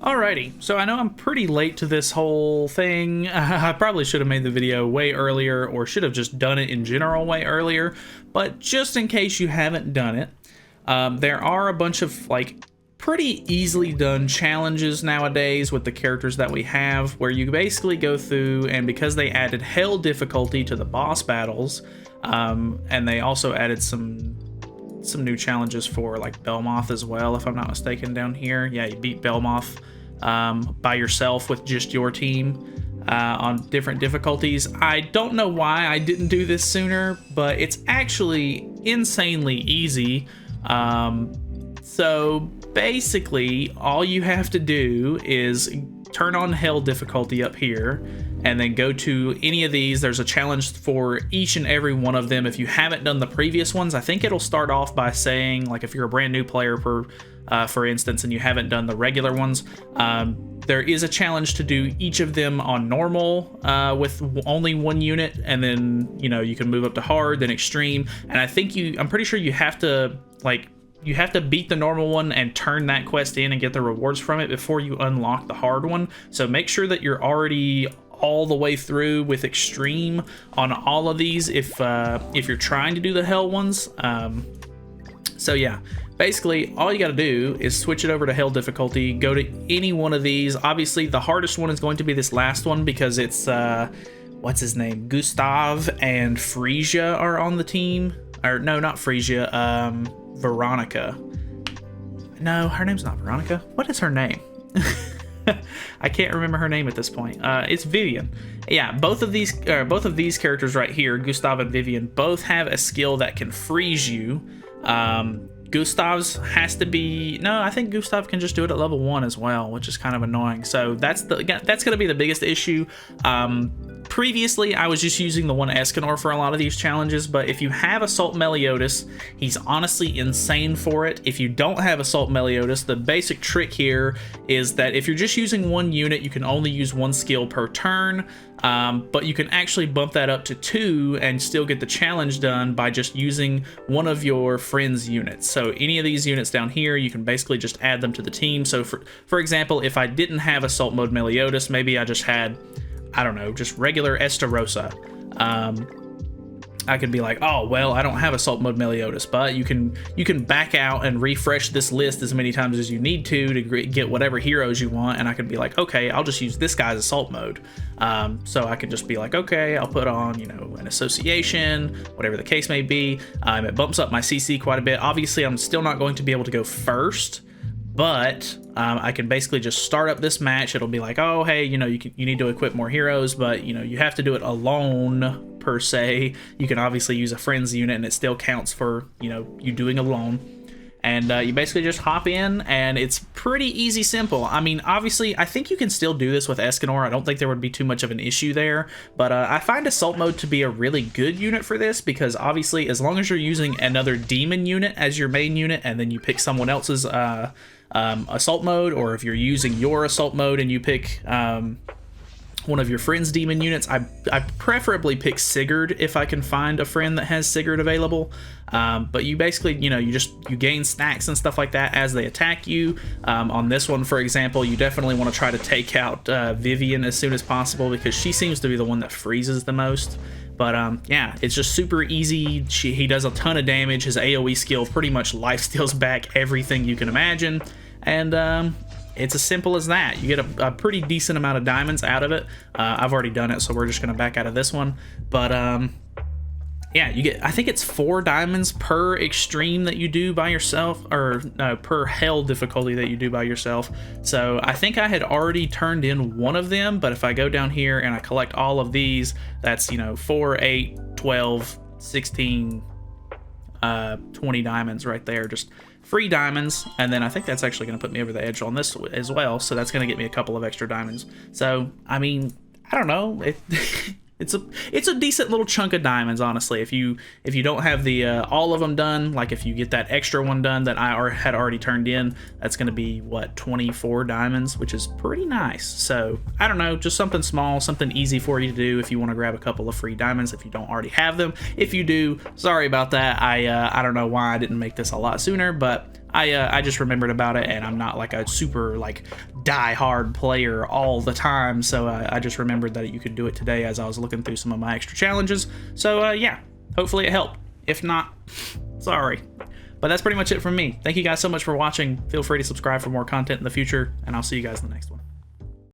Alrighty, so I know I'm pretty late to this whole thing. I probably should have made the video way earlier, or should have just done it in general way earlier, but just in case you haven't done it, there are a bunch of like pretty easily done challenges nowadays with the characters that we have, where you basically go through, and because they added hell difficulty to the boss battles, and they also added some new challenges for like Belmoth as well, if I'm not mistaken, down here. Yeah, you beat Belmoth by yourself with just your team on different difficulties. I don't know why I didn't do this sooner, but it's actually insanely easy. So basically all you have to do is turn on hell difficulty up here and then go to any of these. There's a challenge for each and every one of them. If you haven't done the previous ones, I think it'll start off by saying, like, if you're a brand new player, for instance, and you haven't done the regular ones, there is a challenge to do each of them on normal with only one unit, and then, you know, you can move up to hard, then extreme. And I think I'm pretty sure you have to, like, you have to beat the normal one and turn that quest in and get the rewards from it before you unlock the hard one. So make sure that you're already all the way through with extreme on all of these if you're trying to do the hell ones. So yeah, basically all you got to do is switch it over to hell difficulty, go to any one of these. Obviously the hardest one is going to be this last one because it's what's his name, Gustav and Frisia are on the team. Or no, not Frisia, Veronica. No, her name's not Veronica. What is her name? I can't remember her name at this point. It's Vivian. Yeah, both of these characters right here, Gustav and Vivian, both have a skill that can freeze you. Gustav's has to be... No, I think Gustav can just do it at level 1 as well, which is kind of annoying. So that's going to be the biggest issue. Previously, I was just using the one Escanor for a lot of these challenges, but if you have Assault Meliodas, he's honestly insane for it. If you don't have Assault Meliodas, the basic trick here is that if you're just using one unit, you can only use one skill per turn, but you can actually bump that up to 2 and still get the challenge done by just using one of your friend's units. So any of these units down here, you can basically just add them to the team. So for example, if I didn't have Assault Mode Meliodas, maybe I just had, I don't know, just regular Estarossa. I could be like, oh, well, I don't have Assault Mode Meliodas, but you can back out and refresh this list as many times as you need to get whatever heroes you want, and I could be like, okay, I'll just use this guy's Assault Mode. So I could just be like, okay, I'll put on, you know, an Association, whatever the case may be. It bumps up my CC quite a bit. Obviously, I'm still not going to be able to go first, but I can basically just start up this match. It'll be like, oh, hey, you know, you need to equip more heroes, but, you know, you have to do it alone, per se. You can obviously use a friend's unit, and it still counts for, you know, you doing alone. And you basically just hop in, and it's pretty easy, simple. I mean, obviously, I think you can still do this with Escanor. I don't think there would be too much of an issue there, but I find Assault Mode to be a really good unit for this, because obviously, as long as you're using another demon unit as your main unit, and then you pick someone else's Assault Mode, or if you're using your Assault Mode and you pick one of your friend's demon units, I preferably pick Sigurd if I can find a friend that has Sigurd available. But you basically, you know, you gain stacks and stuff like that as they attack you. On this one, for example, you definitely want to try to take out Vivian as soon as possible, because she seems to be the one that freezes the most. But yeah, it's just super easy. He does a ton of damage. His AoE skill pretty much lifesteals back everything you can imagine. And it's as simple as that. You get a pretty decent amount of diamonds out of it. I've already done it, so we're just going to back out of this one. But yeah, you get, I think it's 4 diamonds per extreme that you do by yourself, or per hell difficulty that you do by yourself. So I think I had already turned in one of them, but if I go down here and I collect all of these, that's, you know, 4, 8, 12, 16, 20 diamonds right there. Just free diamonds, and then I think that's actually going to put me over the edge on this as well, so that's going to get me a couple of extra diamonds. So I mean, I don't know, it's a decent little chunk of diamonds, honestly. If you don't have the all of them done, like if you get that extra one done that I had already turned in, that's going to be what, 24 diamonds, which is pretty nice. So I don't know, just something small, something easy for you to do if you want to grab a couple of free diamonds if you don't already have them. If you do, sorry about that. I don't know why I didn't make this a lot sooner, but I just remembered about it, and I'm not like a super like die-hard player all the time, so I just remembered that you could do it today as I was looking through some of my extra challenges. So yeah, hopefully it helped. If not, sorry. But that's pretty much it from me. Thank you guys so much for watching. Feel free to subscribe for more content in the future, and I'll see you guys in the next one.